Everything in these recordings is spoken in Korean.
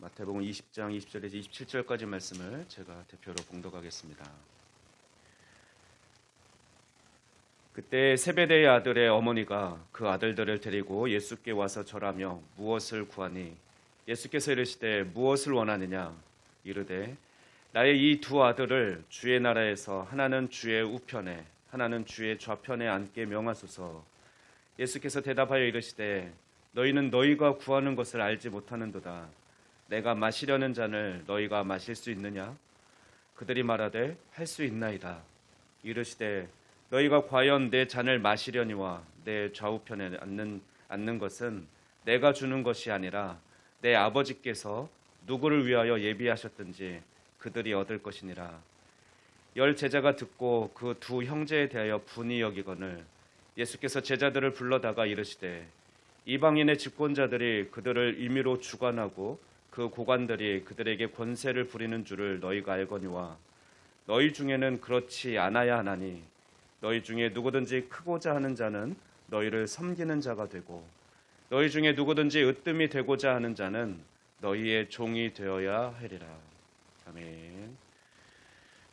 마태복음 20장 20절에서 27절까지 말씀을 제가 대표로 봉독하겠습니다. 그때 세베대의 아들의 어머니가 그 아들들을 데리고 예수께 와서 절하며 무엇을 구하니 예수께서 이르시되 무엇을 원하느냐 이르되 나의 이 두 아들을 주의 나라에서 하나는 주의 우편에 하나는 주의 좌편에 앉게 명하소서. 예수께서 대답하여 이르시되 너희는 너희가 구하는 것을 알지 못하는도다. 내가 마시려는 잔을 너희가 마실 수 있느냐? 그들이 말하되 할 수 있나이다. 이르시되 너희가 과연 내 잔을 마시려니와 내 좌우편에 앉는 것은 내가 주는 것이 아니라 내 아버지께서 누구를 위하여 예비하셨든지 그들이 얻을 것이니라. 열 제자가 듣고 그 두 형제에 대하여 분이 여기거늘 예수께서 제자들을 불러다가 이르시되 이방인의 집권자들이 그들을 임의로 주관하고 그 고관들이 그들에게 권세를 부리는 줄을 너희가 알거니와 너희 중에는 그렇지 않아야 하나니 너희 중에 누구든지 크고자 하는 자는 너희를 섬기는 자가 되고 너희 중에 누구든지 으뜸이 되고자 하는 자는 너희의 종이 되어야 하리라. 아멘.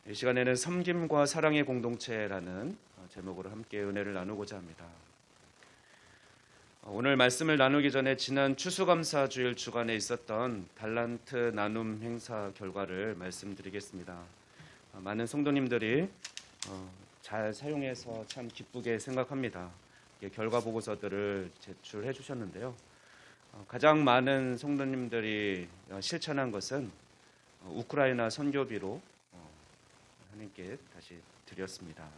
이 시간에는 섬김과 사랑의 공동체라는 제목으로 함께 은혜를 나누고자 합니다. 오늘 말씀을 나누기 전에 지난 추수감사주일 주간에 있었던 달란트 나눔 행사 결과를 말씀드리겠습니다. 많은 성도님들이 잘 사용해서 참 기쁘게 생각합니다. 결과 보고서들을 제출해 주셨는데요. 가장 많은 성도님들이 실천한 것은 우크라이나 선교비로 하나님께 다시 드렸습니다.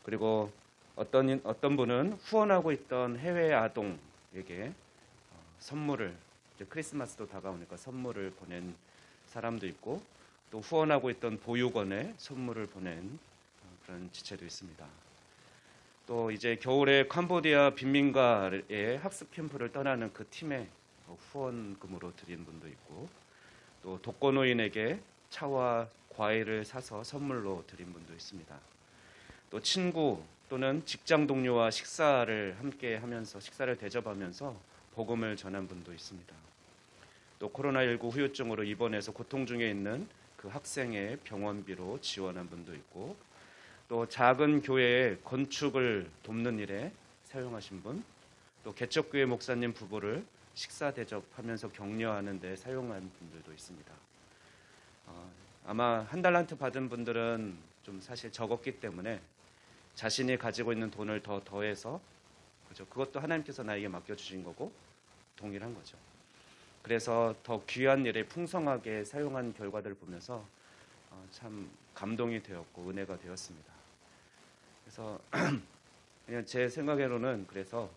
그리고 어떤 분은 후원하고 있던 해외 아동에게 선물을, 이제 크리스마스도 다가오니까 선물을 보낸 사람도 있고 또 후원하고 있던 보육원에 선물을 보낸 그런 지체도 있습니다. 또 이제 겨울에 캄보디아 빈민가의 학습 캠프를 떠나는 그 팀에 후원금으로 드린 분도 있고 또 독거노인에게 차와 과일을 사서 선물로 드린 분도 있습니다. 또 친구 또는 직장 동료와 식사를 함께 하면서 식사를 대접하면서 복음을 전한 분도 있습니다. 또 코로나19 후유증으로 입원해서 고통 중에 있는 그 학생의 병원비로 지원한 분도 있고 또 작은 교회의 건축을 돕는 일에 사용하신 분, 또 개척교회 목사님 부부를 식사 대접하면서 격려하는 데 사용한 분들도 있습니다. 아마 한 달란트 받은 분들은 좀 사실 적었기 때문에 자신이 가지고 있는 돈을 더해서 그죠? 그것도 하나님께서 나에게 맡겨주신 거고 동일한 거죠. 그래서 더 귀한 일에 풍성하게 사용한 결과들을 보면서 참 감동이 되었고 은혜가 되었습니다. 그래서 그냥 제 생각으로는 그래서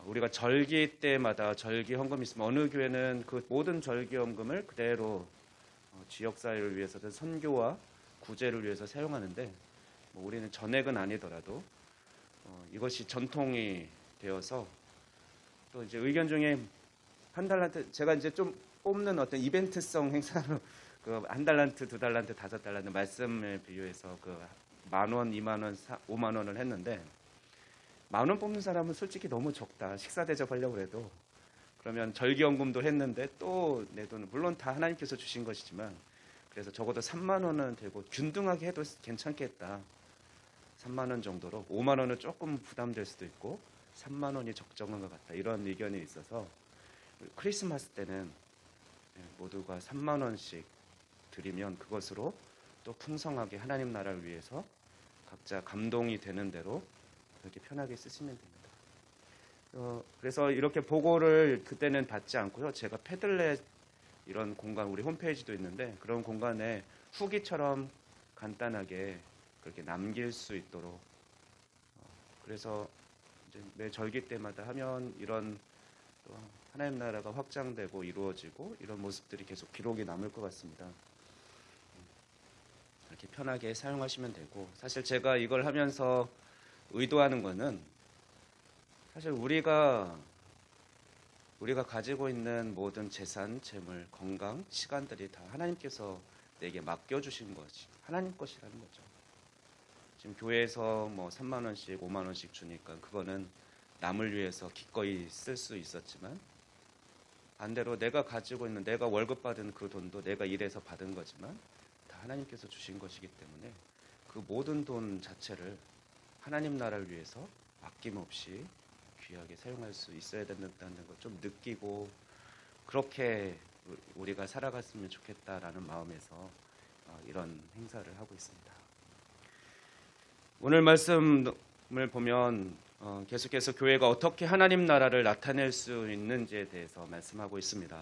우리가 절기 때마다 절기 헌금이 있으면 어느 교회는 그 모든 절기 헌금을 그대로 지역사회를 위해서든 선교와 구제를 위해서 사용하는데 우리는 전액은 아니더라도 이것이 전통이 되어서 또 이제 의견 중에 한 달란트 제가 이제 좀 뽑는 어떤 이벤트성 행사로 그 한 달란트, 두 달란트, 다섯 달란트 말씀에 비유해서 그 10,000원, 20,000원, 50,000원을 했는데 10,000원 뽑는 사람은 솔직히 너무 적다. 식사 대접하려고 해도 그러면 절기연금도 했는데 또 내 돈은 물론 다 하나님께서 주신 것이지만 그래서 적어도 30,000원은 되고 균등하게 해도 괜찮겠다. 30,000원 정도로 50,000원은 조금 부담될 수도 있고 30,000원이 적정한 것 같다. 이런 의견이 있어서 크리스마스 때는 모두가 30,000원씩 드리면 그것으로 또 풍성하게 하나님 나라를 위해서 각자 감동이 되는 대로 그렇게 편하게 쓰시면 됩니다. 그래서 이렇게 보고를 그때는 받지 않고요. 제가 패들렛 이런 공간, 우리 홈페이지도 있는데 그런 공간에 후기처럼 간단하게 그렇게 남길 수 있도록 그래서 이제 매 절기 때마다 하면 이런 또 하나님 나라가 확장되고 이루어지고 이런 모습들이 계속 기록이 남을 것 같습니다. 이렇게 편하게 사용하시면 되고 사실 제가 이걸 하면서 의도하는 거는 사실 우리가 가지고 있는 모든 재산, 재물, 건강, 시간들이 다 하나님께서 내게 맡겨주신 것이 하나님 것이라는 거죠. 지금 교회에서 뭐 30,000원씩, 50,000원씩 주니까 그거는 남을 위해서 기꺼이 쓸 수 있었지만 반대로 내가 가지고 있는 내가 월급 받은 그 돈도 내가 일해서 받은 거지만 다 하나님께서 주신 것이기 때문에 그 모든 돈 자체를 하나님 나라를 위해서 아낌없이 귀하게 사용할 수 있어야 된다는 걸 좀 느끼고 그렇게 우리가 살아갔으면 좋겠다라는 마음에서 이런 행사를 하고 있습니다. 오늘 말씀을 보면 계속해서 교회가 어떻게 하나님 나라를 나타낼 수 있는지에 대해서 말씀하고 있습니다.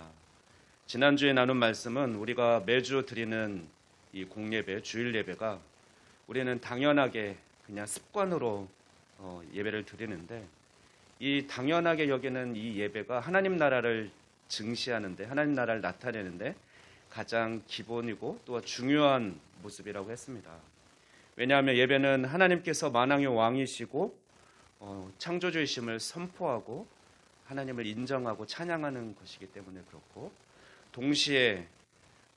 지난주에 나눈 말씀은 우리가 매주 드리는 이 공예배, 주일 예배가 우리는 당연하게 그냥 습관으로 예배를 드리는데 이 당연하게 여기는 이 예배가 하나님 나라를 증시하는데 하나님 나라를 나타내는데 가장 기본이고 또 중요한 모습이라고 했습니다. 왜냐하면 예배는 하나님께서 만왕의 왕이시고 창조주이심을 선포하고 하나님을 인정하고 찬양하는 것이기 때문에 그렇고 동시에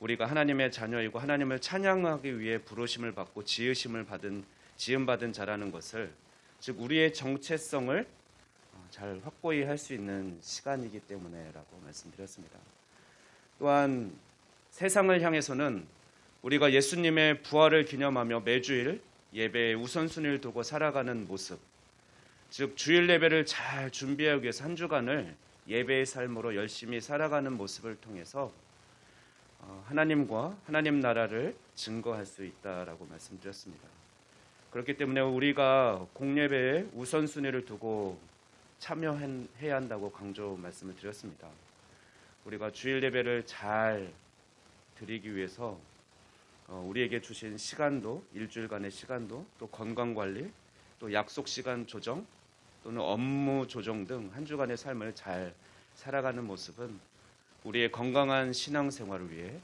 우리가 하나님의 자녀이고 하나님을 찬양하기 위해 부르심을 받고 지음받은 자라는 것을 즉 우리의 정체성을 잘 확고히 할 수 있는 시간이기 때문에라고 말씀드렸습니다. 또한 세상을 향해서는 우리가 예수님의 부활을 기념하며 매주일 예배에 우선순위를 두고 살아가는 모습, 즉 주일 예배를 잘 준비하기 위해서 한 주간을 예배의 삶으로 열심히 살아가는 모습을 통해서 하나님과 하나님 나라를 증거할 수 있다라고 말씀드렸습니다. 그렇기 때문에 우리가 공예배에 우선순위를 두고 참여해야 한다고 강조 말씀을 드렸습니다. 우리가 주일 예배를 잘 드리기 위해서 우리에게 주신 시간도 일주일간의 시간도 또 건강관리 또 약속 시간 조정 또는 업무 조정 등 한 주간의 삶을 잘 살아가는 모습은 우리의 건강한 신앙생활을 위해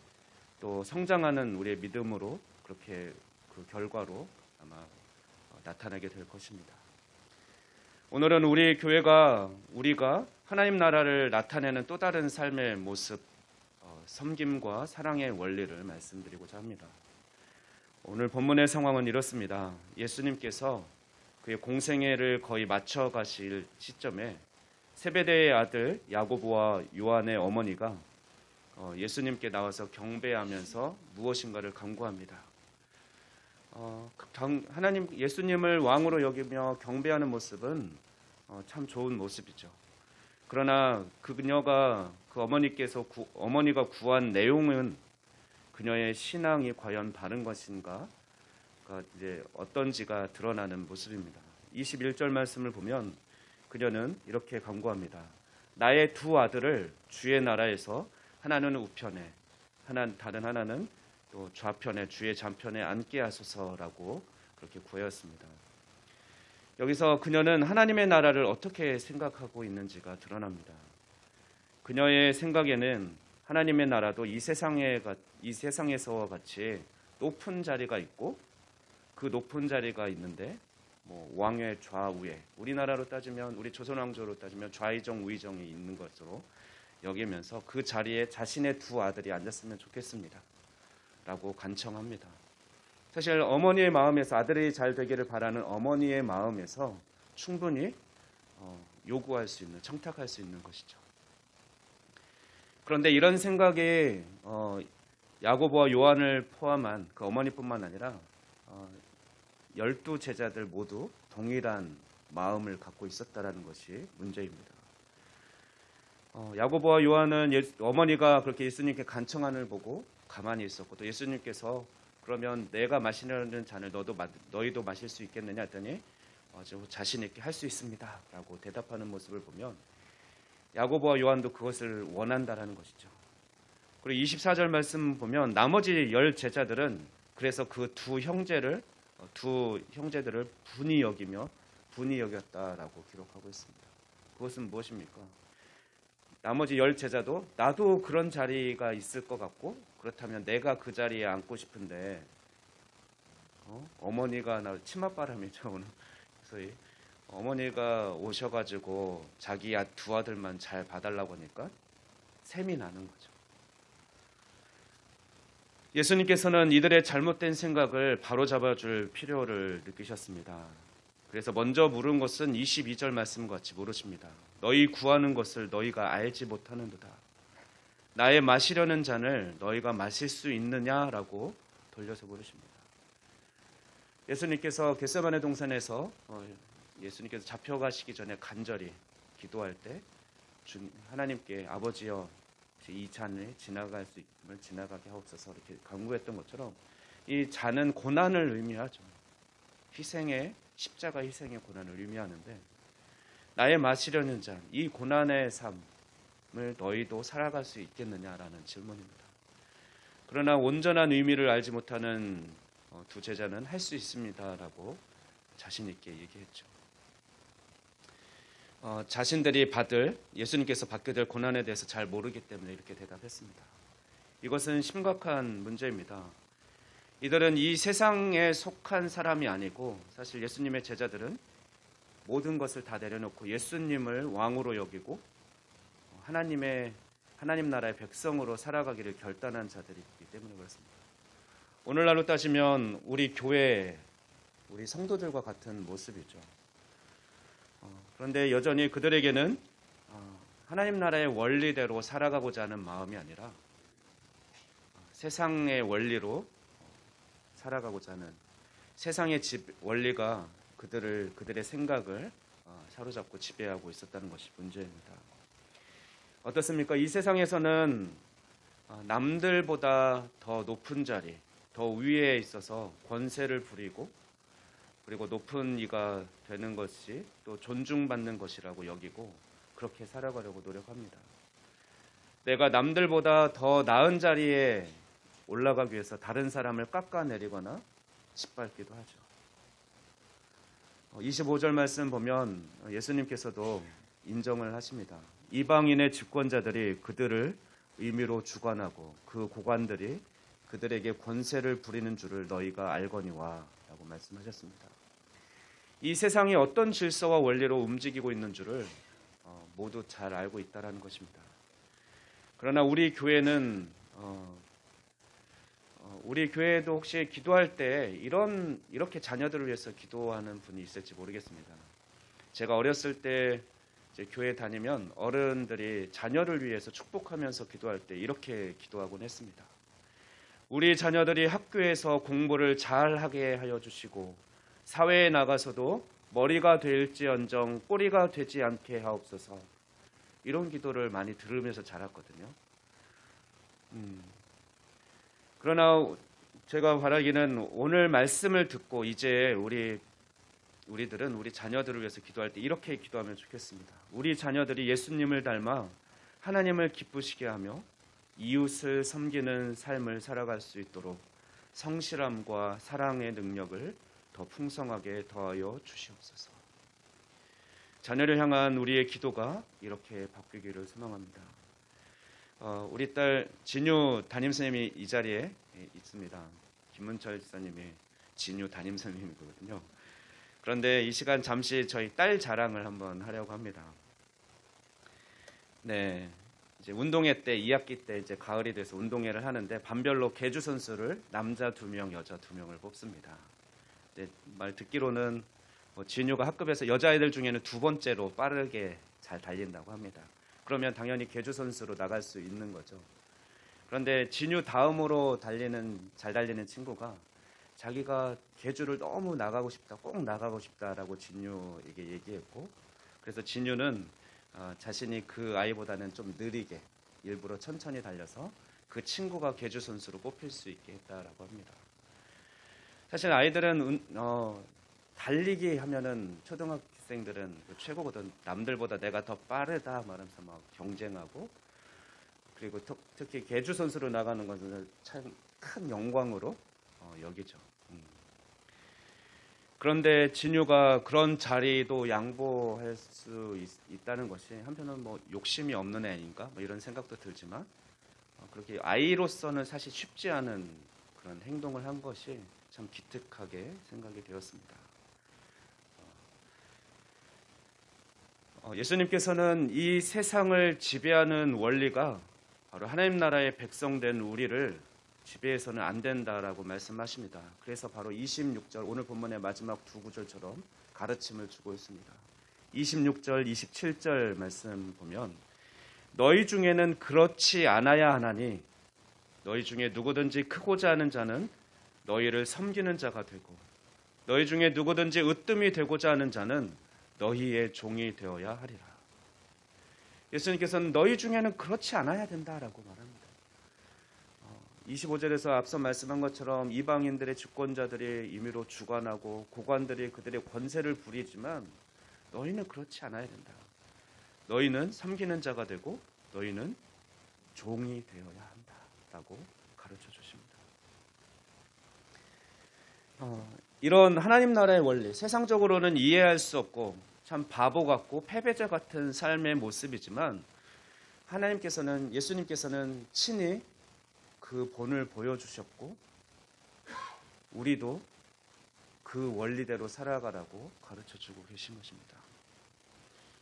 또 성장하는 우리의 믿음으로 그렇게 그 결과로 아마 나타나게 될 것입니다. 오늘은 우리 교회가 우리가 하나님 나라를 나타내는 또 다른 삶의 모습, 섬김과 사랑의 원리를 말씀드리고자 합니다. 오늘 본문의 상황은 이렇습니다. 예수님께서 그의 공생애를 거의 마쳐 가실 시점에 세베대의 아들 야고보와 요한의 어머니가 예수님께 나와서 경배하면서 무엇인가를 간구합니다. 하나님 예수님을 왕으로 여기며 경배하는 모습은 참 좋은 모습이죠. 그러나 그녀가 그 어머니가 구한 내용은 그녀의 신앙이 과연 바른 것인가 이제 어떤지가 드러나는 모습입니다. 21절 말씀을 보면 그녀는 이렇게 간구합니다. 나의 두 아들을 주의 나라에서 하나는 우편에 다른 하나는 또 좌편에 주의 잠편에 앉게 하소서라고 그렇게 구하였습니다. 여기서 그녀는 하나님의 나라를 어떻게 생각하고 있는지가 드러납니다. 그녀의 생각에는 하나님의 나라도 이 세상에서와 같이 높은 자리가 있고 그 높은 자리가 있는데 왕의 좌우에 우리나라로 따지면 우리 조선 왕조로 따지면 좌의정 우의정이 있는 것으로 여기면서 그 자리에 자신의 두 아들이 앉았으면 좋겠습니다. 라고 간청합니다. 사실 어머니의 마음에서 아들이 잘 되기를 바라는 어머니의 마음에서 충분히 요구할 수 있는 청탁할 수 있는 것이죠. 그런데 이런 생각에 야고보와 요한을 포함한 그 어머니뿐만 아니라 12제자들 모두 동일한 마음을 갖고 있었다라는 것이 문제입니다. 야고보와 요한은 어머니가 그렇게 예수님께 간청하는 보고 가만히 있었고 또 예수님께서 그러면 내가 마시려는 잔을 너희도 마실 수 있겠느냐 했더니 자신 있게 할 수 있습니다 라고 대답하는 모습을 보면 야고보와 요한도 그것을 원한다라는 것이죠. 그리고 24절 말씀 보면 나머지 10제자들은 그래서 그 두 형제들을 분이 여겼다라고 기록하고 있습니다. 그것은 무엇입니까? 나머지 10제자도 나도 그런 자리가 있을 것 같고 그렇다면 내가 그 자리에 앉고 싶은데 어머니가 나 치맛바람이죠 오늘. 그래서 어머니가 오셔가지고 자기 두 아들만 잘 봐달라고 하니까 셈이 나는 거죠. 예수님께서는 이들의 잘못된 생각을 바로잡아줄 필요를 느끼셨습니다. 그래서 먼저 물은 것은 22절 말씀과 같이 물으십니다. 너희 구하는 것을 너희가 알지 못하는도다. 나의 마시려는 잔을 너희가 마실 수 있느냐라고 돌려서 물으십니다. 예수님께서 겟세마네 동산에서 예수님께서 잡혀가시기 전에 간절히 기도할 때 하나님께 아버지여 이 잔을 지나갈 수 있음을 지나가게 하옵소서 이렇게 간구했던 것처럼 이 잔은 고난을 의미하죠. 십자가 희생의 고난을 의미하는데 나의 마시려는 잔, 이 고난의 삶을 너희도 살아갈 수 있겠느냐라는 질문입니다. 그러나 온전한 의미를 알지 못하는 두 제자는 할 수 있습니다라고 자신 있게 얘기했죠. 자신들이 예수님께서 받게 될 고난에 대해서 잘 모르기 때문에 이렇게 대답했습니다. 이것은 심각한 문제입니다. 이들은 이 세상에 속한 사람이 아니고 사실 예수님의 제자들은 모든 것을 다 내려놓고 예수님을 왕으로 여기고 하나님 나라의 백성으로 살아가기를 결단한 자들이기 때문에 그렇습니다. 오늘날로 따지면 우리 교회, 우리 성도들과 같은 모습이죠. 그런데 여전히 그들에게는 하나님 나라의 원리대로 살아가고자 하는 마음이 아니라 세상의 원리로 살아가고자 하는 세상의 원리가 그들의 생각을 사로잡고 지배하고 있었다는 것이 문제입니다. 어떻습니까? 이 세상에서는 남들보다 더 높은 자리, 더 위에 있어서 권세를 부리고 그리고 높은 이가 되는 것이 또 존중받는 것이라고 여기고 그렇게 살아가려고 노력합니다. 내가 남들보다 더 나은 자리에 올라가기 위해서 다른 사람을 깎아내리거나 짓밟기도 하죠. 25절 말씀 보면 예수님께서도 인정을 하십니다. 이방인의 집권자들이 그들을 임의로 주관하고 그 고관들이 그들에게 권세를 부리는 줄을 너희가 알거니와 라고 말씀하셨습니다. 이 세상이 어떤 질서와 원리로 움직이고 있는 줄을 모두 잘 알고 있다는 것입니다. 그러나 우리 교회는 우리 교회도 혹시 기도할 때 이렇게 자녀들을 위해서 기도하는 분이 있을지 모르겠습니다. 제가 어렸을 때 이제 교회 다니면 어른들이 자녀를 위해서 축복하면서 기도할 때 이렇게 기도하곤 했습니다. 우리 자녀들이 학교에서 공부를 잘하게 하여 주시고 사회에 나가서도 머리가 될지언정 꼬리가 되지 않게 하옵소서. 이런 기도를 많이 들으면서 자랐거든요. 그러나 제가 바라기는 오늘 말씀을 듣고 이제 우리들은 우리 자녀들을 위해서 기도할 때 이렇게 기도하면 좋겠습니다. 우리 자녀들이 예수님을 닮아 하나님을 기쁘시게 하며 이웃을 섬기는 삶을 살아갈 수 있도록 성실함과 사랑의 능력을 더 풍성하게 더하여 주시옵소서. 자녀를 향한 우리의 기도가 이렇게 바뀌기를 소망합니다. 우리 딸 진유 담임선생님이 이 자리에 있습니다. 김문철 지사님이 진유 담임선생님이거든요. 그런데 이 시간 잠시 저희 딸 자랑을 한번 하려고 합니다. 네, 이제 운동회 때 2학기 때 이제 가을이 돼서 운동회를 하는데 반별로 계주 선수를 남자 2명, 여자 2명을 뽑습니다. 네, 말 듣기로는 진유가 학급에서 여자애들 중에는 두 번째로 빠르게 잘 달린다고 합니다. 그러면 당연히 계주 선수로 나갈 수 있는 거죠. 그런데 진유 다음으로 잘 달리는 친구가 자기가 계주를 너무 나가고 싶다, 꼭 나가고 싶다라고 진유에게 얘기했고, 그래서 진유는 자신이 그 아이보다는 좀 느리게 일부러 천천히 달려서 그 친구가 계주 선수로 뽑힐 수 있게 했다라고 합니다. 사실 아이들은 달리기 하면은 초등학생들은 최고거든. 남들보다 내가 더 빠르다 말하면서 막 경쟁하고, 그리고 특히 계주 선수로 나가는 것은 참 큰 영광으로 여기죠. 그런데 진유가 그런 자리도 양보할 수 있다는 것이 한편은 뭐 욕심이 없는 애인가 뭐 이런 생각도 들지만 그렇게 아이로서는 사실 쉽지 않은 그런 행동을 한 것이 참 기특하게 생각이 되었습니다. 예수님께서는 이 세상을 지배하는 원리가 바로 하나님 나라의 백성된 우리를 지배해서는 안 된다라고 말씀하십니다. 그래서 바로 26절 오늘 본문의 마지막 두 구절처럼 가르침을 주고 있습니다. 26절, 27절 말씀 보면 너희 중에는 그렇지 않아야 하나니 너희 중에 누구든지 크고자 하는 자는 너희를 섬기는 자가 되고 너희 중에 누구든지 으뜸이 되고자 하는 자는 너희의 종이 되어야 하리라. 예수님께서는 너희 중에는 그렇지 않아야 된다라고 말합니다. 25절에서 앞서 말씀한 것처럼 이방인들의 주권자들이 임의로 주관하고 고관들이 그들의 권세를 부리지만 너희는 그렇지 않아야 된다. 너희는 섬기는 자가 되고 너희는 종이 되어야 한다라고 가르쳐 주십니다. 이런 하나님 나라의 원리, 세상적으로는 이해할 수 없고 참 바보 같고 패배자 같은 삶의 모습이지만 하나님께서는, 예수님께서는 친히 그 본을 보여주셨고 우리도 그 원리대로 살아가라고 가르쳐주고 계신 것입니다.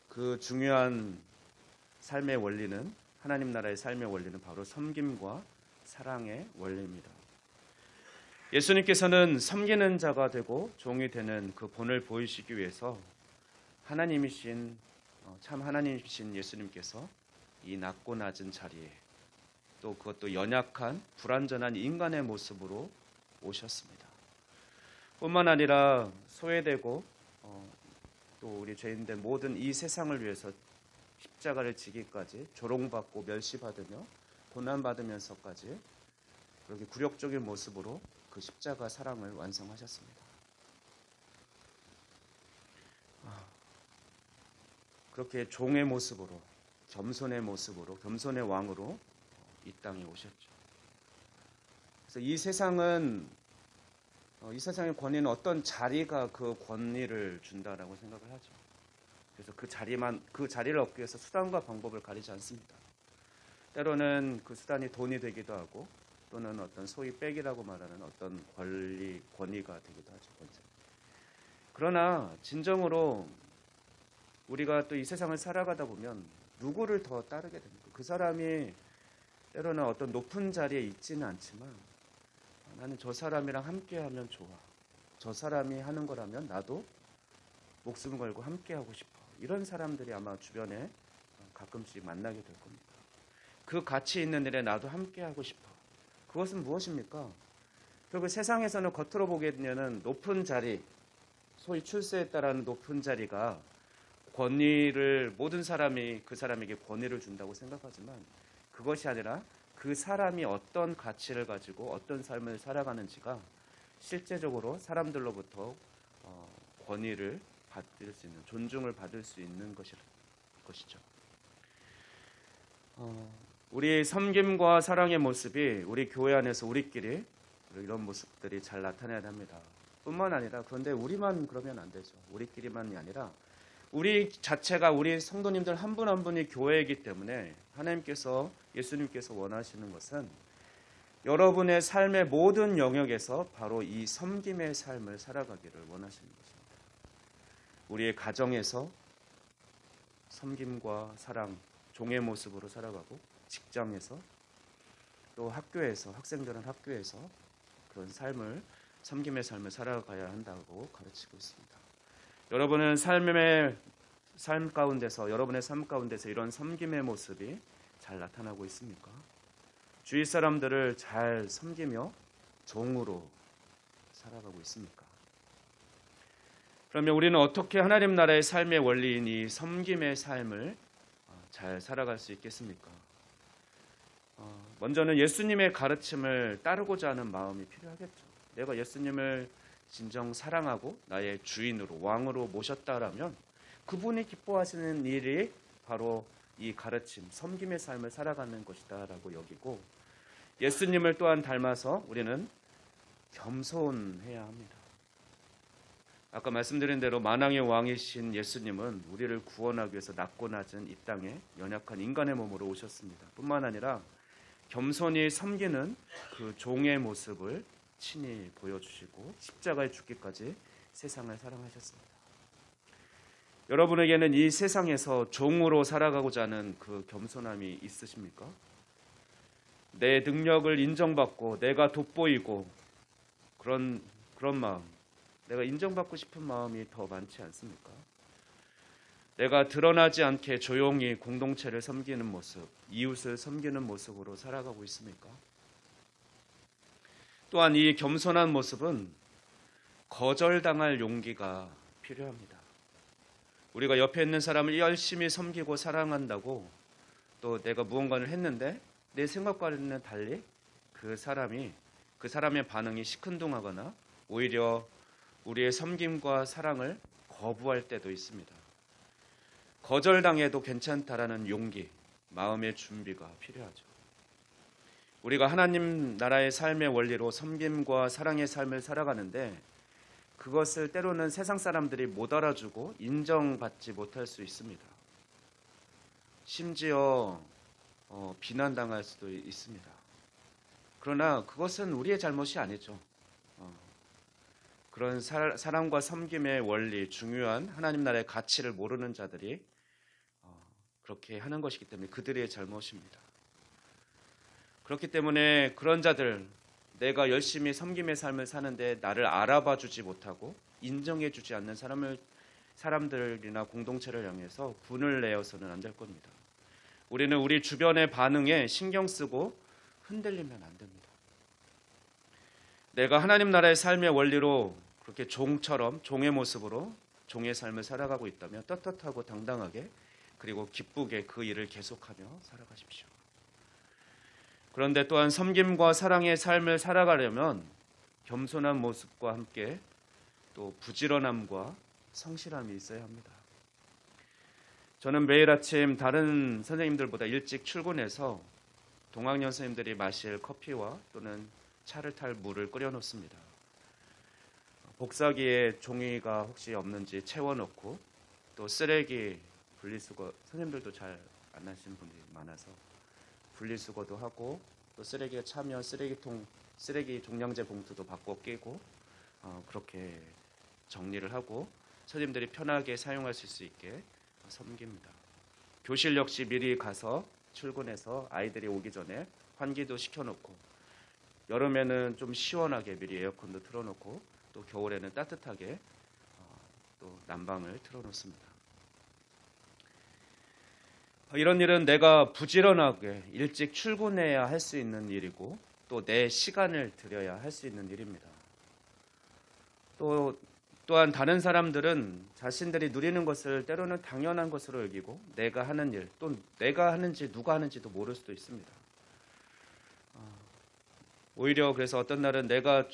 그 중요한 삶의 원리는, 하나님 나라의 삶의 원리는 바로 섬김과 사랑의 원리입니다. 예수님께서는 섬기는 자가 되고 종이 되는 그 본을 보이시기 위해서 참 하나님이신 예수님께서 이 낮고 낮은 자리에, 또 그것도 연약한 불완전한 인간의 모습으로 오셨습니다. 뿐만 아니라 소외되고 또 우리 죄인들 모든 이 세상을 위해서 십자가를 지기까지 조롱받고 멸시받으며 고난받으면서까지 그렇게 굴욕적인 모습으로 그 십자가 사랑을 완성하셨습니다. 그렇게 종의 모습으로, 겸손의 모습으로, 겸손의 왕으로 이 땅에 오셨죠. 그래서 이 세상의 권위는 어떤 자리가 그 권위를 준다라고 생각을 하죠. 그래서 그 자리를 얻기 위해서 수단과 방법을 가리지 않습니다. 때로는 그 수단이 돈이 되기도 하고, 또는 어떤 소위 백이라고 말하는 어떤 권위가 되기도 하죠. 그러나 진정으로 우리가 또 이 세상을 살아가다 보면 누구를 더 따르게 됩니까? 그 사람이 때로는 어떤 높은 자리에 있지는 않지만 나는 저 사람이랑 함께하면 좋아. 저 사람이 하는 거라면 나도 목숨을 걸고 함께하고 싶어. 이런 사람들이 아마 주변에 가끔씩 만나게 될 겁니다. 그 가치 있는 일에 나도 함께하고 싶어. 그것은 무엇입니까? 결국 세상에서는 겉으로 보게 되면 높은 자리, 소위 출세에 따른 높은 자리가 권위를, 모든 사람이 그 사람에게 권위를 준다고 생각하지만 그것이 아니라 그 사람이 어떤 가치를 가지고 어떤 삶을 살아가는지가 실제적으로 사람들로부터 권위를 받을 수 있는, 존중을 받을 수 있는 것이죠. 우리의 섬김과 사랑의 모습이 우리 교회 안에서 우리끼리 이런 모습들이 잘 나타나야 합니다. 뿐만 아니라, 그런데 우리만 그러면 안 되죠. 우리끼리만이 아니라 우리 자체가, 우리 성도님들 한 분 한 분이 교회이기 때문에 하나님께서, 예수님께서 원하시는 것은 여러분의 삶의 모든 영역에서 바로 이 섬김의 삶을 살아가기를 원하시는 것입니다. 우리의 가정에서 섬김과 사랑, 종의 모습으로 살아가고, 직장에서, 또 학교에서, 학생들은 학교에서 그런 삶을, 섬김의 삶을 살아가야 한다고 가르치고 있습니다. 여러분은 여러분의 삶 가운데서 이런 섬김의 모습이 잘 나타나고 있습니까? 주위 사람들을 잘 섬기며 종으로 살아가고 있습니까? 그러면 우리는 어떻게 하나님 나라의 삶의 원리인 이 섬김의 삶을 잘 살아갈 수 있겠습니까? 먼저는 예수님의 가르침을 따르고자 하는 마음이 필요하겠죠. 내가 예수님을 진정 사랑하고 나의 주인으로, 왕으로 모셨다라면 그분이 기뻐하시는 일이 바로 이 가르침, 섬김의 삶을 살아가는 것이다 라고 여기고, 예수님을 또한 닮아서 우리는 겸손해야 합니다. 아까 말씀드린 대로 만왕의 왕이신 예수님은 우리를 구원하기 위해서 낮고 낮은 이 땅에 연약한 인간의 몸으로 오셨습니다. 뿐만 아니라 겸손히 섬기는 그 종의 모습을 친히 보여주시고 십자가에 죽기까지 세상을 사랑하셨습니다. 여러분에게는 이 세상에서 종으로 살아가고자 하는 그 겸손함이 있으십니까? 내 능력을 인정받고 내가 돋보이고 그런 마음, 내가 인정받고 싶은 마음이 더 많지 않습니까? 내가 드러나지 않게 조용히 공동체를 섬기는 모습, 이웃을 섬기는 모습으로 살아가고 있습니까? 또한 이 겸손한 모습은 거절당할 용기가 필요합니다. 우리가 옆에 있는 사람을 열심히 섬기고 사랑한다고 또 내가 무언가를 했는데 내 생각과는 달리 그 사람의 반응이 시큰둥하거나 오히려 우리의 섬김과 사랑을 거부할 때도 있습니다. 거절당해도 괜찮다라는 용기, 마음의 준비가 필요하죠. 우리가 하나님 나라의 삶의 원리로 섬김과 사랑의 삶을 살아가는데 그것을 때로는 세상 사람들이 못 알아주고 인정받지 못할 수 있습니다. 심지어 비난당할 수도 있습니다. 그러나 그것은 우리의 잘못이 아니죠. 그런 사랑과 섬김의 원리, 중요한 하나님 나라의 가치를 모르는 자들이 그렇게 하는 것이기 때문에 그들의 잘못입니다. 그렇기 때문에 그런 자들, 내가 열심히 섬김의 삶을 사는데 나를 알아봐 주지 못하고 인정해 주지 않는 사람들이나 공동체를 향해서 분을 내어서는 안 될 겁니다. 우리는 우리 주변의 반응에 신경 쓰고 흔들리면 안 됩니다. 내가 하나님 나라의 삶의 원리로 그렇게 종처럼 종의 모습으로 종의 삶을 살아가고 있다면 떳떳하고 당당하게 그리고 기쁘게 그 일을 계속하며 살아가십시오. 그런데 또한 섬김과 사랑의 삶을 살아가려면 겸손한 모습과 함께 또 부지런함과 성실함이 있어야 합니다. 저는 매일 아침 다른 선생님들보다 일찍 출근해서 동학년 선생님들이 마실 커피와 또는 차를 탈 물을 끓여 놓습니다. 복사기에 종이가 혹시 없는지 채워놓고 또 쓰레기 분리수거, 선생님들도 잘 안 하시는 분들이 많아서 분리수거도 하고 또 쓰레기가 차면 쓰레기 종량제 봉투도 바꿔 끼고 그렇게 정리를 하고 선생님들이 편하게 사용할 수 있게 섬깁니다. 교실 역시 미리 가서 출근해서 아이들이 오기 전에 환기도 시켜놓고 여름에는 좀 시원하게 미리 에어컨도 틀어놓고 또 겨울에는 따뜻하게 또 난방을 틀어놓습니다. 이런 일은 내가 부지런하게 일찍 출근해야 할 수 있는 일이고 또 내 시간을 들여야 할 수 있는 일입니다. 또한 다른 사람들은 자신들이 누리는 것을 때로는 당연한 것으로 여기고 내가 하는 일, 또 내가 하는지 누가 하는지도 모를 수도 있습니다. 오히려 그래서 어떤 날은 내가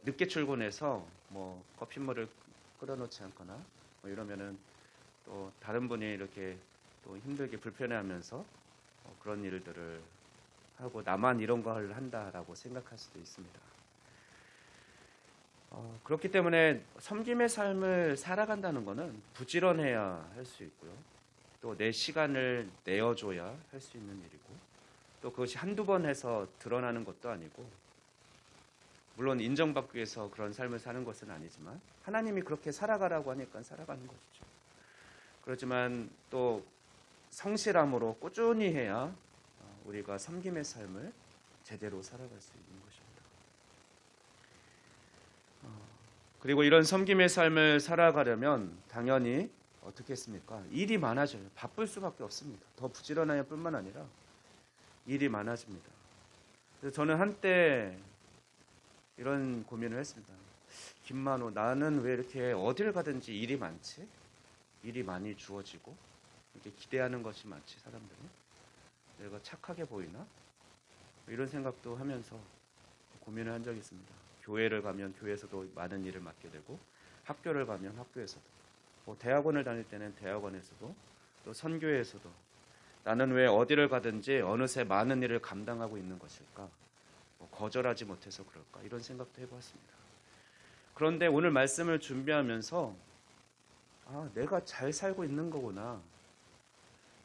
늦게 출근해서 뭐 커피물을 끓여놓지 않거나 뭐 이러면은 또 다른 분이 이렇게 또 힘들게 불편해하면서 그런 일들을 하고 나만 이런 걸 한다라고 생각할 수도 있습니다. 그렇기 때문에 섬김의 삶을 살아간다는 것은 부지런해야 할 수 있고요. 또 내 시간을 내어줘야 할 수 있는 일이고 또 그것이 한두 번 해서 드러나는 것도 아니고 물론 인정받기 위해서 그런 삶을 사는 것은 아니지만 하나님이 그렇게 살아가라고 하니까 살아가는 것이죠. 그렇지만 또 성실함으로 꾸준히 해야 우리가 섬김의 삶을 제대로 살아갈 수 있는 것입니다. 그리고 이런 섬김의 삶을 살아가려면 당연히 어떻게 했습니까? 일이 많아져요. 바쁠 수밖에 없습니다. 더 부지런할 뿐만 아니라 일이 많아집니다. 그래서 저는 한때 이런 고민을 했습니다. 김만호, 나는 왜 이렇게 어딜 가든지 일이 많지? 일이 많이 주어지고 이렇게 기대하는 것이 많지 사람들이? 내가 착하게 보이나? 이런 생각도 하면서 고민을 한 적이 있습니다. 교회를 가면 교회에서도 많은 일을 맡게 되고 학교를 가면 학교에서도 대학원을 다닐 때는 대학원에서도 또 선교회에서도 나는 왜 어디를 가든지 어느새 많은 일을 감당하고 있는 것일까? 거절하지 못해서 그럴까? 이런 생각도 해보았습니다. 그런데 오늘 말씀을 준비하면서 내가 잘 살고 있는 거구나.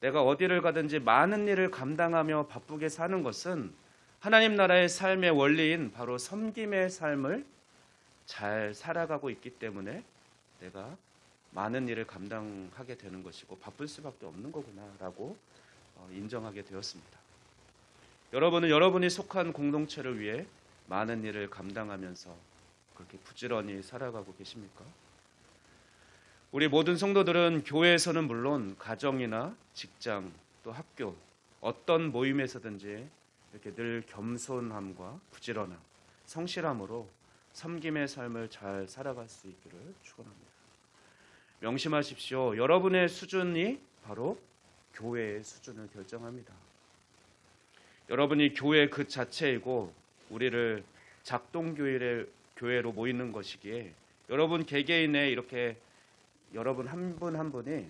내가 어디를 가든지 많은 일을 감당하며 바쁘게 사는 것은 하나님 나라의 삶의 원리인 바로 섬김의 삶을 잘 살아가고 있기 때문에 내가 많은 일을 감당하게 되는 것이고 바쁠 수밖에 없는 거구나라고 인정하게 되었습니다. 여러분은 여러분이 속한 공동체를 위해 많은 일을 감당하면서 그렇게 부지런히 살아가고 계십니까? 우리 모든 성도들은 교회에서는 물론 가정이나 직장 또 학교 어떤 모임에서든지 이렇게 늘 겸손함과 부지런함, 성실함으로 섬김의 삶을 잘 살아갈 수 있기를 축원합니다. 명심하십시오. 여러분의 수준이 바로 교회의 수준을 결정합니다. 여러분이 교회 그 자체이고 우리를 작동교회로 모이는 것이기에 여러분 개개인의 이렇게 여러분 한 분 한 분이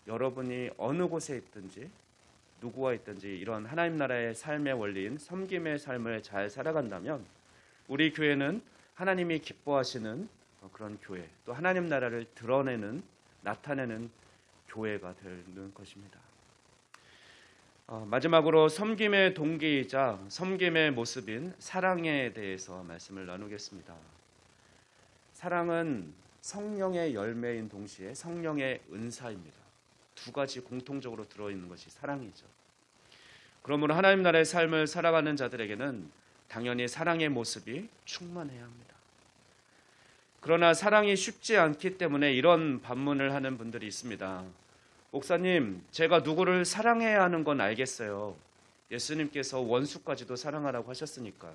여러분이 어느 곳에 있든지 누구와 있든지 이런 하나님 나라의 삶의 원리인 섬김의 삶을 잘 살아간다면 우리 교회는 하나님이 기뻐하시는 그런 교회, 또 하나님 나라를 드러내는 나타내는 교회가 되는 것입니다. 마지막으로 섬김의 동기이자 섬김의 모습인 사랑에 대해서 말씀을 나누겠습니다. 사랑은 성령의 열매인 동시에 성령의 은사입니다. 두 가지 공통적으로 들어있는 것이 사랑이죠. 그러므로 하나님 나라의 삶을 살아가는 자들에게는 당연히 사랑의 모습이 충만해야 합니다. 그러나 사랑이 쉽지 않기 때문에 이런 반문을 하는 분들이 있습니다. 목사님, 제가 누구를 사랑해야 하는 건 알겠어요. 예수님께서 원수까지도 사랑하라고 하셨으니까.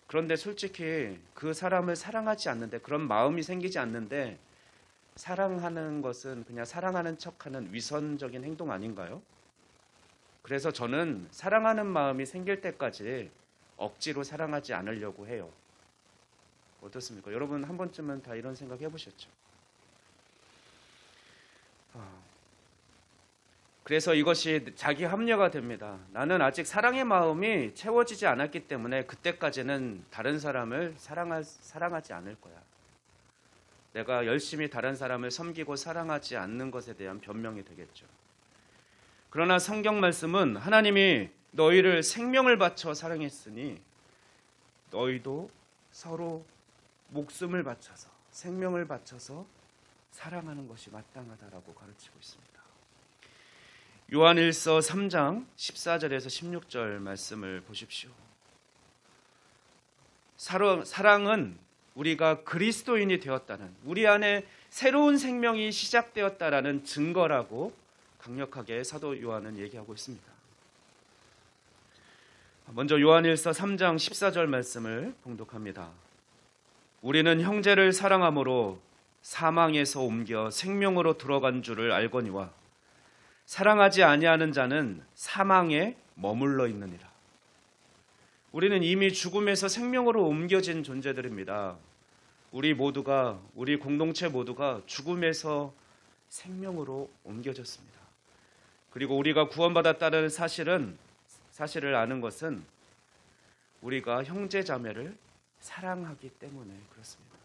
그런데 솔직히 그 사람을 사랑하지 않는데, 그런 마음이 생기지 않는데 사랑하는 것은 그냥 사랑하는 척하는 위선적인 행동 아닌가요? 그래서 저는 사랑하는 마음이 생길 때까지 억지로 사랑하지 않으려고 해요. 어떻습니까? 여러분 한 번쯤은 다 이런 생각 해보셨죠? 그래서 이것이 자기 합리화가 됩니다. 나는 아직 사랑의 마음이 채워지지 않았기 때문에 그때까지는 다른 사람을 사랑하지 않을 거야. 내가 열심히 다른 사람을 섬기고 사랑하지 않는 것에 대한 변명이 되겠죠. 그러나 성경 말씀은 하나님이 너희를 생명을 바쳐 사랑했으니 너희도 서로 목숨을 바쳐서 생명을 바쳐서 사랑하는 것이 마땅하다라고 가르치고 있습니다. 요한일서 3장 14절에서 16절 말씀을 보십시오. 사랑은 우리가 그리스도인이 되었다는, 우리 안에 새로운 생명이 시작되었다라는 증거라고 강력하게 사도 요한은 얘기하고 있습니다. 먼저 요한일서 3장 14절 말씀을 봉독합니다. 우리는 형제를 사랑함으로 사망에서 옮겨 생명으로 들어간 줄을 알거니와 사랑하지 아니하는 자는 사망에 머물러 있느니라. 우리는 이미 죽음에서 생명으로 옮겨진 존재들입니다. 우리 공동체 모두가 죽음에서 생명으로 옮겨졌습니다. 그리고 우리가 구원받았다는 사실을 아는 것은 우리가 형제 자매를 사랑하기 때문에 그렇습니다.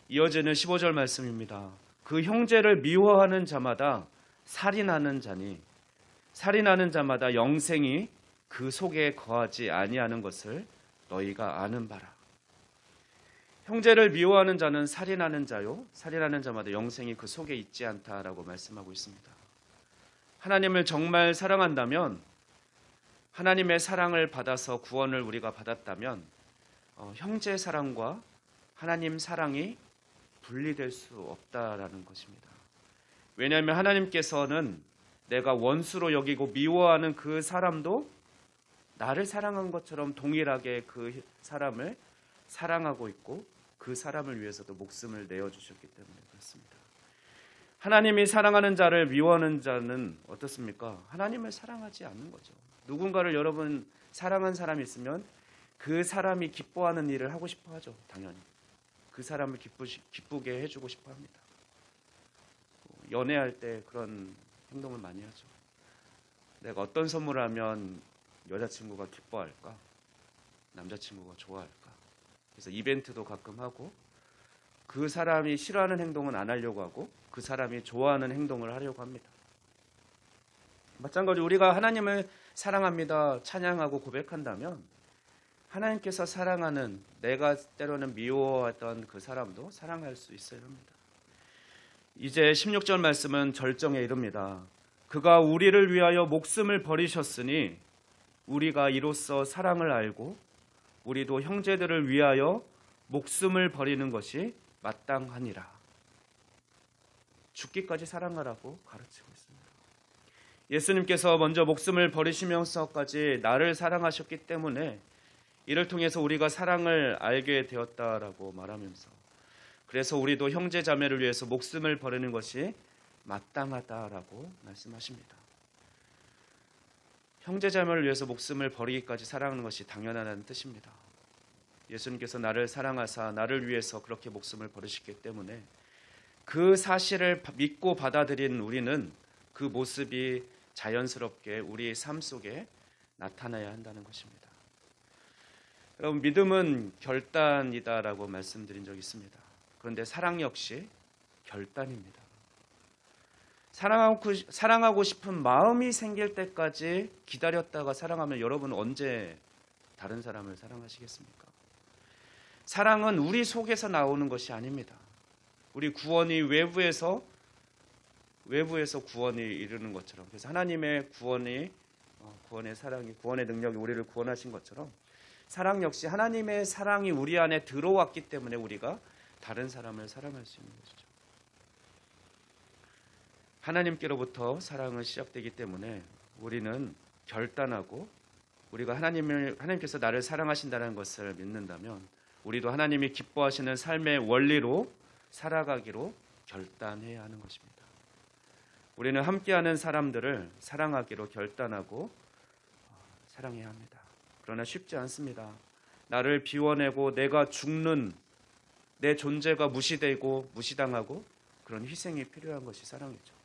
이어지는 15절 말씀입니다. 그 형제를 미워하는 자마다 살인하는 자니 살인하는 자마다 영생이 그 속에 거하지 아니하는 것을 너희가 아는 바라. 형제를 미워하는 자는 살인하는 자요, 살인하는 자마다 영생이 그 속에 있지 않다라고 말씀하고 있습니다. 하나님을 정말 사랑한다면, 하나님의 사랑을 받아서 구원을 우리가 받았다면 형제 사랑과 하나님 사랑이 분리될 수 없다라는 것입니다. 왜냐하면 하나님께서는 내가 원수로 여기고 미워하는 그 사람도 나를 사랑한 것처럼 동일하게 그 사람을 사랑하고 있고 그 사람을 위해서도 목숨을 내어주셨기 때문에 그렇습니다. 하나님이 사랑하는 자를 미워하는 자는 어떻습니까? 하나님을 사랑하지 않는 거죠. 누군가를 여러분 사랑한 사람이 있으면 그 사람이 기뻐하는 일을 하고 싶어 하죠. 당연히 그 사람을 기쁘게 해주고 싶어 합니다. 연애할 때 그런 행동을 많이 하죠. 내가 어떤 선물을 하면 여자친구가 기뻐할까? 남자친구가 좋아할까? 그래서 이벤트도 가끔 하고 그 사람이 싫어하는 행동은 안 하려고 하고 그 사람이 좋아하는 행동을 하려고 합니다. 마찬가지로 우리가 하나님을 사랑합니다, 찬양하고 고백한다면 하나님께서 사랑하는, 내가 때로는 미워하던 그 사람도 사랑할 수 있어야 합니다. 이제 16절 말씀은 절정에 이릅니다. 그가 우리를 위하여 목숨을 버리셨으니 우리가 이로써 사랑을 알고 우리도 형제들을 위하여 목숨을 버리는 것이 마땅하니라. 죽기까지 사랑하라고 가르치고 있습니다. 예수님께서 먼저 목숨을 버리시면서까지 나를 사랑하셨기 때문에 이를 통해서 우리가 사랑을 알게 되었다라고 말하면서, 그래서 우리도 형제 자매를 위해서 목숨을 버리는 것이 마땅하다라고 말씀하십니다. 형제 자매를 위해서 목숨을 버리기까지 사랑하는 것이 당연하다는 뜻입니다. 예수님께서 나를 사랑하사 나를 위해서 그렇게 목숨을 버리셨기 때문에 그 사실을 믿고 받아들인 우리는 그 모습이 자연스럽게 우리의 삶 속에 나타나야 한다는 것입니다. 여러분, 믿음은 결단이다라고 말씀드린 적이 있습니다. 그런데 사랑 역시 결단입니다. 사랑하고 싶은 마음이 생길 때까지 기다렸다가 사랑하면 여러분 언제 다른 사람을 사랑하시겠습니까? 사랑은 우리 속에서 나오는 것이 아닙니다. 우리 구원이 외부에서 구원이 이르는 것처럼, 그래서 하나님의 구원의 사랑이, 구원의 능력이 우리를 구원하신 것처럼 사랑 역시 하나님의 사랑이 우리 안에 들어왔기 때문에 우리가 다른 사람을 사랑할 수 있는 것이죠. 하나님께로부터 사랑은 시작되기 때문에 우리는 결단하고, 우리가 하나님께서 나를 사랑하신다는 것을 믿는다면 우리도 하나님이 기뻐하시는 삶의 원리로 살아가기로 결단해야 하는 것입니다. 우리는 함께하는 사람들을 사랑하기로 결단하고 사랑해야 합니다. 그러나 쉽지 않습니다. 나를 비워내고 내가 죽는, 내 존재가 무시되고 무시당하고 그런 희생이 필요한 것이 사랑이죠.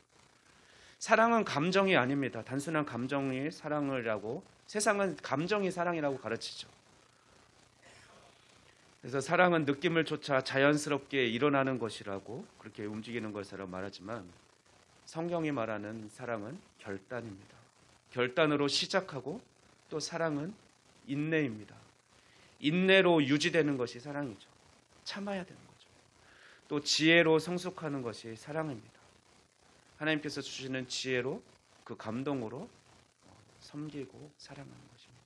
사랑은 감정이 아닙니다. 단순한 감정이 사랑이라고, 세상은 감정이 사랑이라고 가르치죠. 그래서 사랑은 느낌을 쫓아 자연스럽게 일어나는 것이라고, 그렇게 움직이는 것이라고 말하지만 성경이 말하는 사랑은 결단입니다. 결단으로 시작하고 또 사랑은 인내입니다. 인내로 유지되는 것이 사랑이죠. 참아야 되는 거죠. 또 지혜로 성숙하는 것이 사랑입니다. 하나님께서 주시는 지혜로, 그 감동으로 섬기고 사랑하는 것입니다.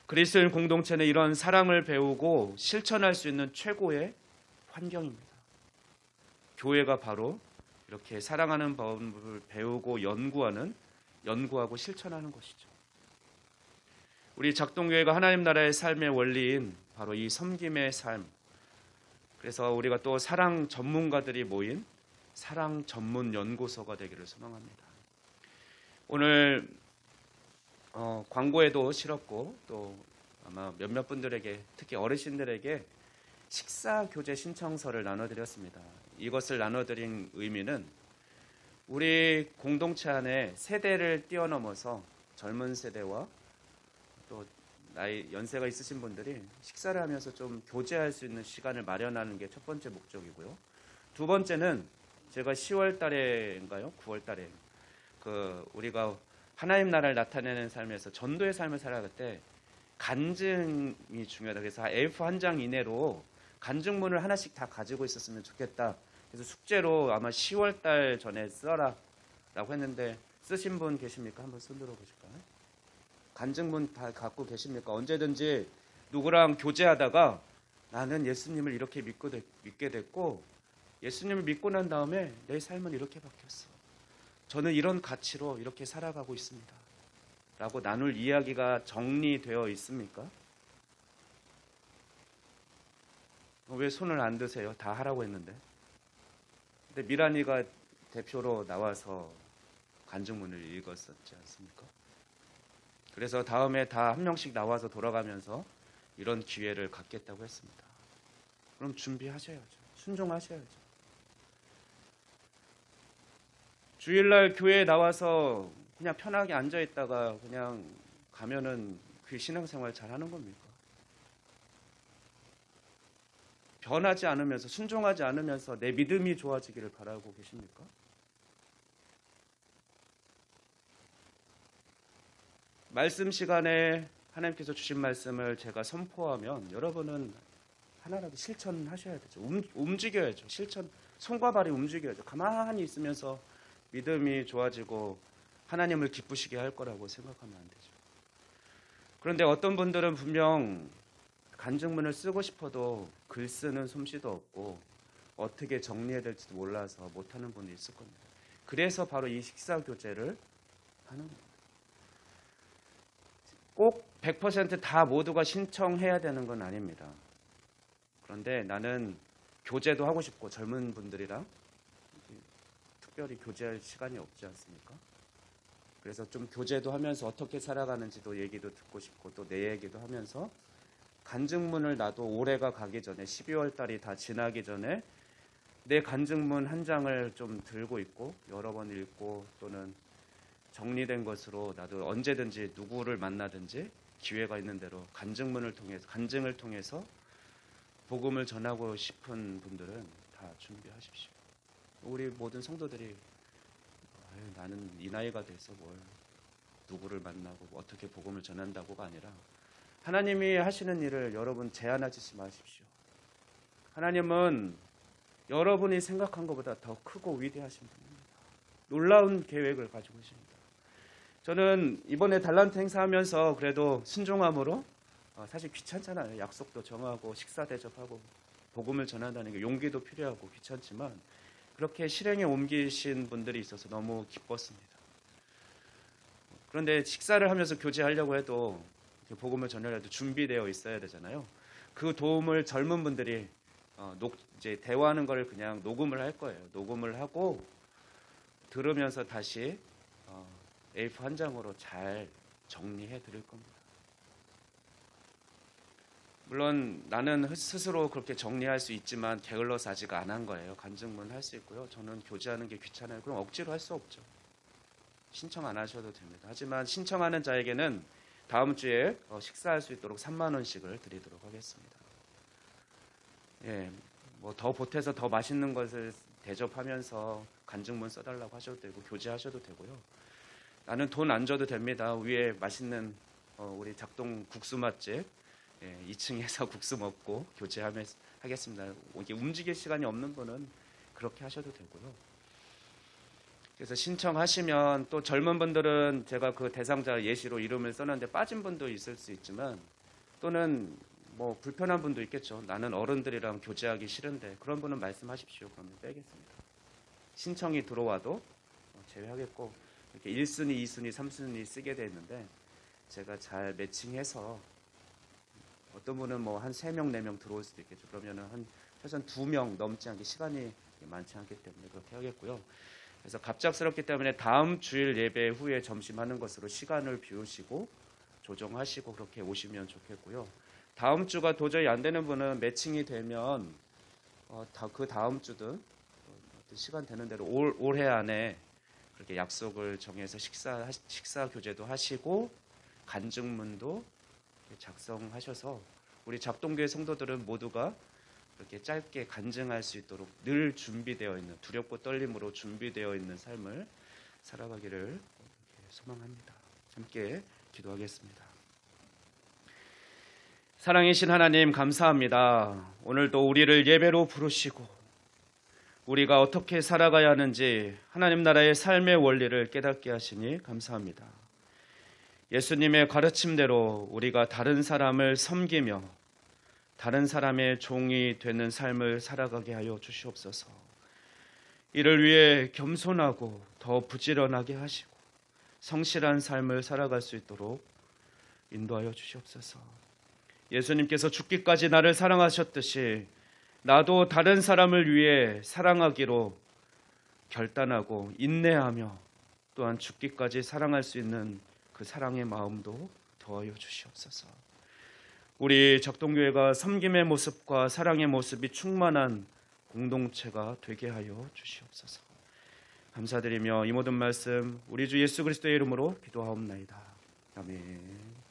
그리스도인 공동체는 이런 사랑을 배우고 실천할 수 있는 최고의 환경입니다. 교회가 바로 이렇게 사랑하는 법을 배우고 연구하고 실천하는 것이죠. 우리 작동교회가 하나님 나라의 삶의 원리인 바로 이 섬김의 삶, 그래서 우리가 또 사랑 전문가들이 모인 사랑 전문 연구소가 되기를 소망합니다. 오늘 광고에도 실었고 또 아마 몇몇 분들에게, 특히 어르신들에게 식사 교재 신청서를 나눠드렸습니다. 이것을 나눠드린 의미는 우리 공동체 안에 세대를 뛰어넘어서 젊은 세대와 또 연세가 있으신 분들이 식사를 하면서 좀 교제할 수 있는 시간을 마련하는 게 첫 번째 목적이고요. 두 번째는 제가 10월 달에인가요? 9월 달에 우리가 하나님 나라를 나타내는 삶에서 전도의 삶을 살아갈 때 간증이 중요하다. 그래서 A4 한 장 이내로 간증문을 하나씩 다 가지고 있었으면 좋겠다. 그래서 숙제로 아마 10월 달 전에 써라 라고 했는데 쓰신 분 계십니까? 한번 손 들어보실까요? 간증문 다 갖고 계십니까? 언제든지 누구랑 교제하다가 나는 예수님을 이렇게 믿게 됐고 예수님을 믿고 난 다음에 내 삶은 이렇게 바뀌었어. 저는 이런 가치로 이렇게 살아가고 있습니다. 라고 나눌 이야기가 정리되어 있습니까? 왜 손을 안 드세요? 다 하라고 했는데. 근데 미란이가 대표로 나와서 간증문을 읽었었지 않습니까? 그래서 다음에 다 한 명씩 나와서 돌아가면서 이런 기회를 갖겠다고 했습니다. 그럼 준비하셔야죠. 순종하셔야죠. 주일날 교회에 나와서 그냥 편하게 앉아있다가 그냥 가면은 그 신앙생활 잘하는 겁니까? 변하지 않으면서, 순종하지 않으면서 내 믿음이 좋아지기를 바라고 계십니까? 말씀 시간에 하나님께서 주신 말씀을 제가 선포하면 여러분은 하나라도 실천하셔야 되죠. 움직여야죠. 손과 발이 움직여야죠. 가만히 있으면서 믿음이 좋아지고 하나님을 기쁘시게 할 거라고 생각하면 안 되죠. 그런데 어떤 분들은 분명 간증문을 쓰고 싶어도 글 쓰는 솜씨도 없고 어떻게 정리해야 될지도 몰라서 못하는 분이 있을 겁니다. 그래서 바로 이 식사 교제를 하는 겁니다. 꼭 100% 모두가 신청해야 되는 건 아닙니다. 그런데 나는 교제도 하고 싶고 젊은 분들이랑 특별히 교제할 시간이 없지 않습니까? 그래서 좀 교제도 하면서 어떻게 살아가는지도 얘기도 듣고 싶고 또 내 얘기도 하면서 간증문을 나도 올해가 가기 전에 12월 달이 다 지나기 전에 내 간증문 한 장을 좀 들고 있고 여러 번 읽고 또는 정리된 것으로 나도 언제든지 누구를 만나든지 기회가 있는 대로 간증을 통해서 복음을 전하고 싶은 분들은 다 준비하십시오. 우리 모든 성도들이 나는 이 나이가 돼서 뭘 누구를 만나고 어떻게 복음을 전한다고가 아니라 하나님이 하시는 일을 여러분 제한하지 마십시오. 하나님은 여러분이 생각한 것보다 더 크고 위대하신 분입니다. 놀라운 계획을 가지고 계십니다. 저는 이번에 달란트 행사하면서 그래도 순종함으로 사실 귀찮잖아요. 약속도 정하고 식사 대접하고 복음을 전한다는 게 용기도 필요하고 귀찮지만 그렇게 실행에 옮기신 분들이 있어서 너무 기뻤습니다. 그런데 식사를 하면서 교제하려고 해도 복음을 전하려도 준비되어 있어야 되잖아요. 그 도움을 젊은 분들이 이제 대화하는 걸 그냥 녹음을 할 거예요. 녹음을 하고 들으면서 다시 A4 한 장으로 잘 정리해 드릴 겁니다. 물론 나는 스스로 그렇게 정리할 수 있지만 게을러서 아직 안 한 거예요. 간증문 할 수 있고요. 저는 교제하는 게 귀찮아요. 그럼 억지로 할 수 없죠. 신청 안 하셔도 됩니다. 하지만 신청하는 자에게는 다음 주에 식사할 수 있도록 3만 원씩을 드리도록 하겠습니다. 예, 뭐 더 보태서 더 맛있는 것을 대접하면서 간증문 써달라고 하셔도 되고 교제하셔도 되고요. 나는 돈 안 줘도 됩니다. 위에 맛있는 우리 작동 국수 맛집 2층에서 국수 먹고 교제하겠습니다. 이게 움직일 시간이 없는 분은 그렇게 하셔도 되고요. 그래서 신청하시면 또 젊은 분들은 제가 그 대상자 예시로 이름을 써놨는데 빠진 분도 있을 수 있지만 또는 뭐 불편한 분도 있겠죠. 나는 어른들이랑 교제하기 싫은데 그런 분은 말씀하십시오. 그러면 빼겠습니다. 신청이 들어와도 제외하겠고 이렇게 1순위, 2순위, 3순위 쓰게 돼 있는데 제가 잘 매칭해서 어떤 분은 뭐 한 3명, 4명 들어올 수도 있겠죠. 그러면은 한 최소한 2명 넘지 않게 시간이 많지 않기 때문에 그렇게 하겠고요. 그래서 갑작스럽기 때문에 다음 주일 예배 후에 점심하는 것으로 시간을 비우시고 조정하시고 그렇게 오시면 좋겠고요. 다음 주가 도저히 안 되는 분은 매칭이 되면 그 다음 주든 시간 되는 대로 올해 안에 그렇게 약속을 정해서 식사 교제도 하시고 간증문도 작성하셔서 우리 작동교회 성도들은 모두가 그렇게 짧게 간증할 수 있도록 늘 준비되어 있는 두렵고 떨림으로 준비되어 있는 삶을 살아가기를 소망합니다. 함께 기도하겠습니다. 사랑이신 하나님 감사합니다. 오늘도 우리를 예배로 부르시고 우리가 어떻게 살아가야 하는지 하나님 나라의 삶의 원리를 깨닫게 하시니 감사합니다. 예수님의 가르침대로 우리가 다른 사람을 섬기며 다른 사람의 종이 되는 삶을 살아가게 하여 주시옵소서. 이를 위해 겸손하고 더 부지런하게 하시고 성실한 삶을 살아갈 수 있도록 인도하여 주시옵소서. 예수님께서 죽기까지 나를 사랑하셨듯이 나도 다른 사람을 위해 사랑하기로 결단하고 인내하며 또한 죽기까지 사랑할 수 있는 그 사랑의 마음도 더하여 주시옵소서. 우리 작동교회가 섬김의 모습과 사랑의 모습이 충만한 공동체가 되게 하여 주시옵소서. 감사드리며 이 모든 말씀 우리 주 예수 그리스도의 이름으로 기도하옵나이다. 아멘.